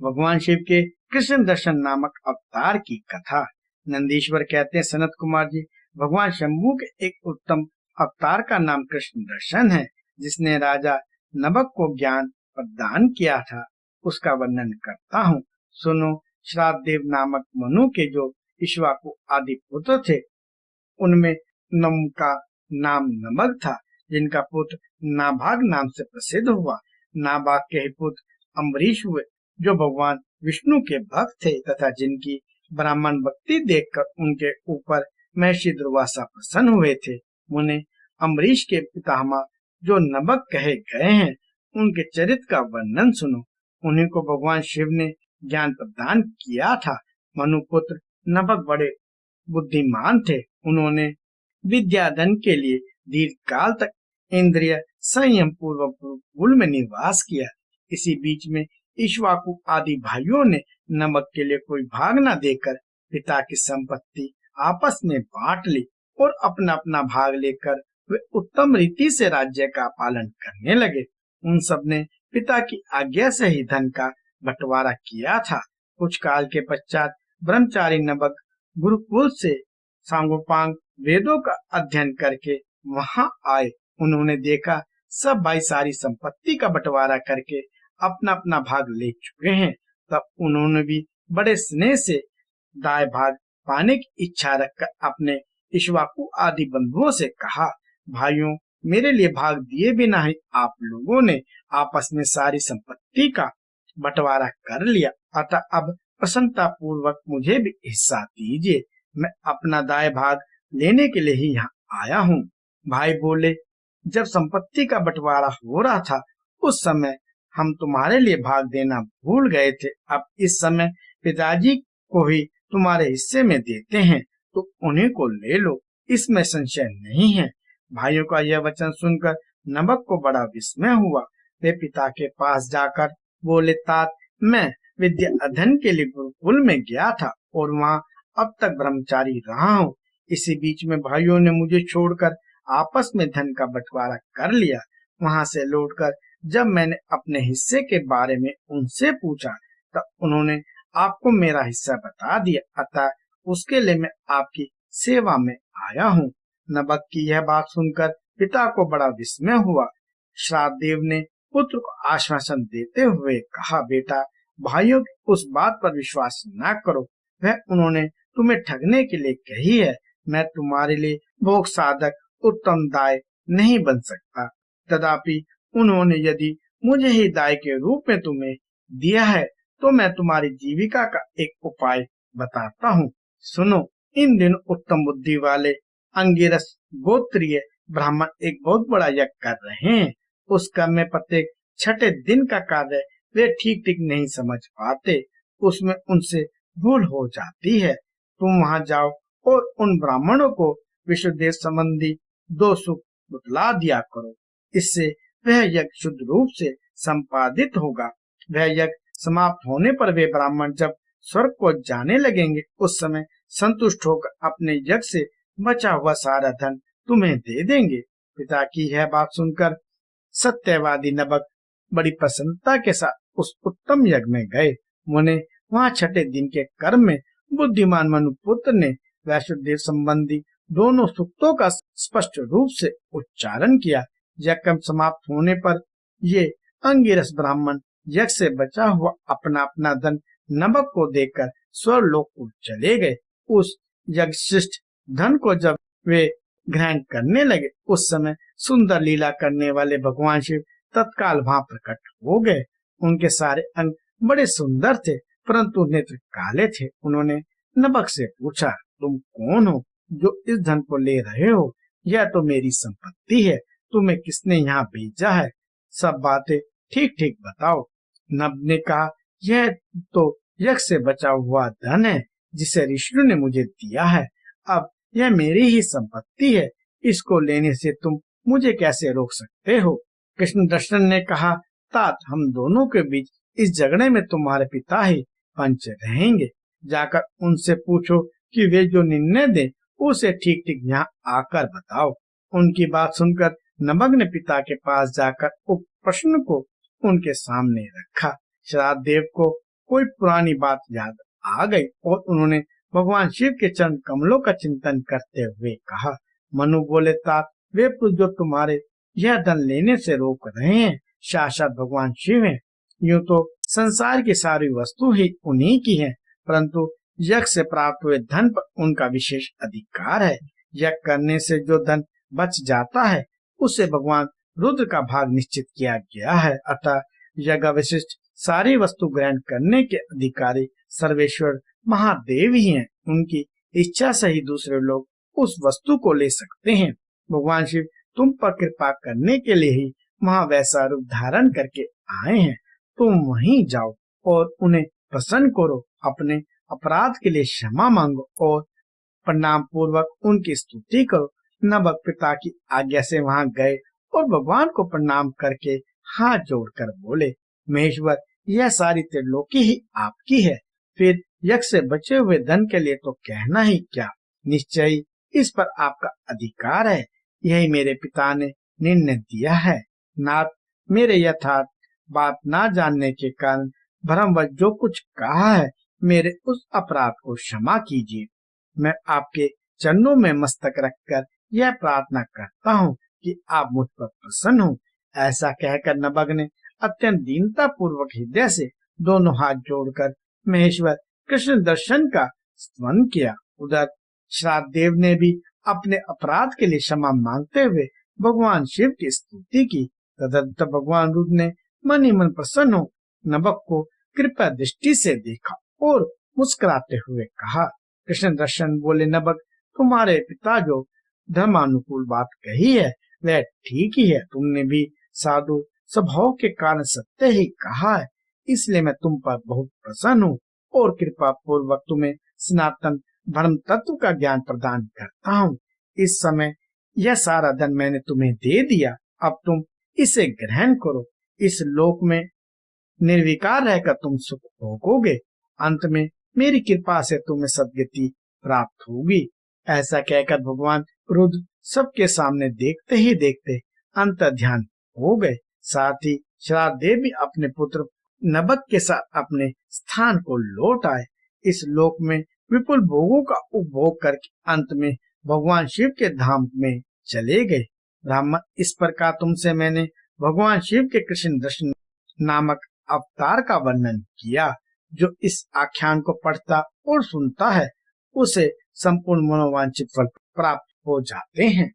भगवान शिव के कृष्ण दर्शन नामक अवतार की कथा। नंदीश्वर कहते हैं, सनत कुमार जी, भगवान शंभू के एक उत्तम अवतार का नाम कृष्ण दर्शन है, जिसने राजा नबक को ज्ञान प्रदान किया था। उसका वर्णन करता हूँ, सुनो। श्राद्धदेव नामक मनु के जो इक्ष्वाकु आदि पुत्र थे, उनमें नम का नाम नमक था, जिनका पुत्र नाभाग नाम से प्रसिद्ध हुआ। नाभाग के ही पुत्र अम्बरीश हुए, जो भगवान विष्णु के भक्त थे तथा जिनकी ब्राह्मण भक्ति देखकर उनके ऊपर महर्षि दुर्वासा प्रसन्न हुए थे। मुने अम्बरीश के पितामह जो नबक कहे गए हैं, उनके चरित्र का वर्णन सुनो। उन्हीं को भगवान शिव ने ज्ञान प्रदान किया था। मनुपुत्र नबक बड़े बुद्धिमान थे। उन्होंने विद्याधन के लिए दीर्घ काल तक इंद्रिय संयम पूर्वक गुरुकुल में निवास किया। इसी बीच में इक्ष्वाकु आदि भाइयों ने नमक के लिए कोई भाग न देकर पिता की संपत्ति आपस में बांट ली और अपना अपना भाग लेकर वे उत्तम रीति से राज्य का पालन करने लगे। उन सब ने पिता की आज्ञा से ही धन का बंटवारा किया था। कुछ काल के पश्चात ब्रह्मचारी नबक गुरुकुल से सांगोपांग वेदों का अध्ययन करके वहां आए। उन्होंने देखा सब भाई सारी संपत्ति का बंटवारा करके अपना अपना भाग ले चुके हैं। तब उन्होंने भी बड़े स्नेह से दाएं भाग पाने की इच्छा रखकर अपने इक्ष्वाकु आदि बंधुओं से कहा, भाइयों, मेरे लिए भाग दिए बिना ही आप लोगों ने आपस में सारी संपत्ति का बंटवारा कर लिया, अतः अब प्रसन्नता पूर्वक मुझे भी हिस्सा दीजिए। मैं अपना दाएं भाग लेने के लिए ही यहाँ आया हूँ। भाई बोले, जब संपत्ति का बंटवारा हो रहा था उस समय हम तुम्हारे लिए भाग देना भूल गए थे। अब इस समय पिताजी को ही तुम्हारे हिस्से में देते हैं, तो उन्हीं को ले लो, इसमें संशय नहीं है। भाइयों का यह वचन सुनकर नबक को बड़ा विस्मय हुआ। वे पिता के पास जाकर बोले, तात, मैं विद्या अध्ययन के लिए गुरुकुल में गया था और वहाँ अब तक ब्रह्मचारी रहा हूँ। इसी बीच में भाइयों ने मुझे छोड़कर आपस में धन का बंटवारा कर लिया। वहां से लौटकर जब मैंने अपने हिस्से के बारे में उनसे पूछा, तब उन्होंने आपको मेरा हिस्सा बता दिया, अतः उसके लिए मैं आपकी सेवा में आया हूँ। नबक की यह बात सुनकर पिता को बड़ा विस्मय हुआ। श्राद्धदेव ने पुत्र को आश्वासन देते हुए कहा, बेटा, भाइयों की उस बात पर विश्वास न करो, वह उन्होंने तुम्हें ठगने के लिए कही है। मैं तुम्हारे लिए भोग साधक उत्तम दाय नहीं बन सकता। तथापि उन्होंने यदि मुझे ही दाय के रूप में तुम्हें दिया है, तो मैं तुम्हारी जीविका का एक उपाय बताता हूँ। सुनो, इन दिनों उत्तम बुद्धि वाले अंगिरस गोत्रीय ब्राह्मण एक बहुत बड़ा यज्ञ कर रहे हैं। उस कर्म में प्रत्येक छठे दिन का कार्य वे ठीक ठीक नहीं समझ पाते, उसमें उनसे भूल हो जाती है। तुम वहां जाओ और उन ब्राह्मणों को विशुद्ध संबंधी 2 सुख बतला दिया करो। इससे वह यज्ञ शुद्ध रूप से संपादित होगा। वह यज्ञ समाप्त होने पर वे ब्राह्मण जब स्वर्ग को जाने लगेंगे, उस समय संतुष्ट होकर अपने यज्ञ से बचा हुआ सारा धन तुम्हें दे देंगे। पिता की यह बात सुनकर सत्यवादी नबक बड़ी प्रसन्नता के साथ उस उत्तम यज्ञ में गए। मुने वहां छठे दिन के कर्म में बुद्धिमान मनुपुत्र ने वैष्णोदेव संबंधी दोनों सूक्तों का स्पष्ट रूप से उच्चारण किया। यज्ञ समाप्त होने पर ये अंगिरस ब्राह्मण यज्ञ से बचा हुआ अपना अपना धन नबक को देकर स्वर्गलोक को चले गए। उस यज्ञशिष्ट धन को जब वे ग्रहण करने लगे, उस समय सुंदर लीला करने वाले भगवान शिव तत्काल वहां प्रकट हो गए। उनके सारे अंग बड़े सुंदर थे, परंतु नेत्र काले थे। उन्होंने नबक से पूछा, तुम कौन हो जो इस धन को ले रहे हो? यह तो मेरी संपत्ति है, तुम्हें किसने यहाँ भेजा है? सब बातें ठीक ठीक बताओ। नब ने कहा, यह तो यज्ञ से बचा हुआ धन है, जिसे ऋषि ने मुझे दिया है। अब यह मेरी ही संपत्ति है, इसको लेने से तुम मुझे कैसे रोक सकते हो? कृष्ण दर्शन ने कहा, तात, हम दोनों के बीच इस झगड़े में तुम्हारे पिता ही पंच रहेंगे। जाकर उनसे पूछो कि वे जो निर्णय दे उसे ठीक ठीक यहाँ आकर बताओ। उनकी बात सुनकर नबक ने पिता के पास जाकर उस प्रश्न को उनके सामने रखा। श्राद्धदेव को कोई पुरानी बात याद आ गई और उन्होंने भगवान शिव के चरण कमलों का चिंतन करते हुए कहा, मनु बोले, तात वे पुरुष जो तुम्हारे यह धन लेने से रोक रहे हैं साक्षात भगवान शिव हैं। यूं तो संसार की सारी वस्तु ही उन्हीं की है, परंतु यज्ञ से प्राप्त हुए धन पर उनका विशेष अधिकार है। यज्ञ करने से जो धन बच जाता है उसे भगवान रुद्र का भाग निश्चित किया गया है। अतः यज्ञ विशिष्ट सारी वस्तु ग्रहण करने के अधिकारी सर्वेश्वर महादेव ही हैं। उनकी इच्छा से ही दूसरे लोग उस वस्तु को ले सकते हैं। भगवान शिव तुम पर कृपा करने के लिए ही वहां वैसा रूप धारण करके आए हैं। तुम वहीं जाओ और उन्हें प्रसन्न करो, अपने अपराध के लिए क्षमा मांगो और प्रणाम पूर्वक उनकी स्तुति करो। नवक पिता की आज्ञा से वहां गए और भगवान को प्रणाम करके हाथ जोड़कर बोले, महेश्वर यह सारी त्रिलोकी ही आपकी है, फिर यज्ञ से बचे हुए धन के लिए तो कहना ही क्या, निश्चय ही इस पर आपका अधिकार है। यही मेरे पिता ने निर्णय दिया है। नाथ, मेरे यथार्थ बात ना जानने के कारण भ्रमवश जो कुछ कहा है, मेरे उस अपराध को क्षमा कीजिए। मैं आपके चरणों में मस्तक रखकर यह प्रार्थना करता हूँ कि आप मुझ पर प्रसन्न हो। ऐसा कहकर नभग ने अत्यंत दीनता पूर्वक हृदय से दोनों हाथ जोड़कर महेश्वर कृष्ण दर्शन का स्तवन किया। उधर श्राद्ध देव ने भी अपने अपराध के लिए क्षमा मांगते हुए भगवान शिव की स्तुति की। तदनंतर भगवान रुद्र ने मन ही मन प्रसन्न हो नभग को कृपा दृष्टि से देखा और मुस्कुराते हुए कहा, कृष्ण दर्शन बोले, नभग तुम्हारे पिता जो धर्मानुकूल बात कही है वह ठीक ही है। तुमने भी साधु स्वभाव के कारण सत्य ही कहा है, इसलिए मैं तुम पर बहुत प्रसन्न हूँ और कृपा पूर्वक तुम्हें सनातन धर्म तत्व का ज्ञान प्रदान करता हूँ। इस समय यह सारा धन मैंने तुम्हें दे दिया, अब तुम इसे ग्रहण करो। इस लोक में निर्विकार रहकर तुम सुख भोगोगे, अंत में मेरी कृपा से तुम्हें सद्गति प्राप्त होगी। ऐसा कहकर भगवान रुद्र सबके सामने देखते ही देखते अंतर्ध्यान हो गए। साथ ही श्राद्ध देव भी अपने पुत्र नभग के साथ अपने स्थान को लौट आए। इस लोक में विपुल भोगों का उपभोग करके अंत में भगवान शिव के धाम में चले गए। ब्राह्मण, इस प्रकार तुमसे मैंने भगवान शिव के कृष्ण दर्शन नामक अवतार का वर्णन किया। जो इस आख्यान को पढ़ता और सुनता है उसे संपूर्ण मनोवांछित फल प्राप्त हो जाते हैं।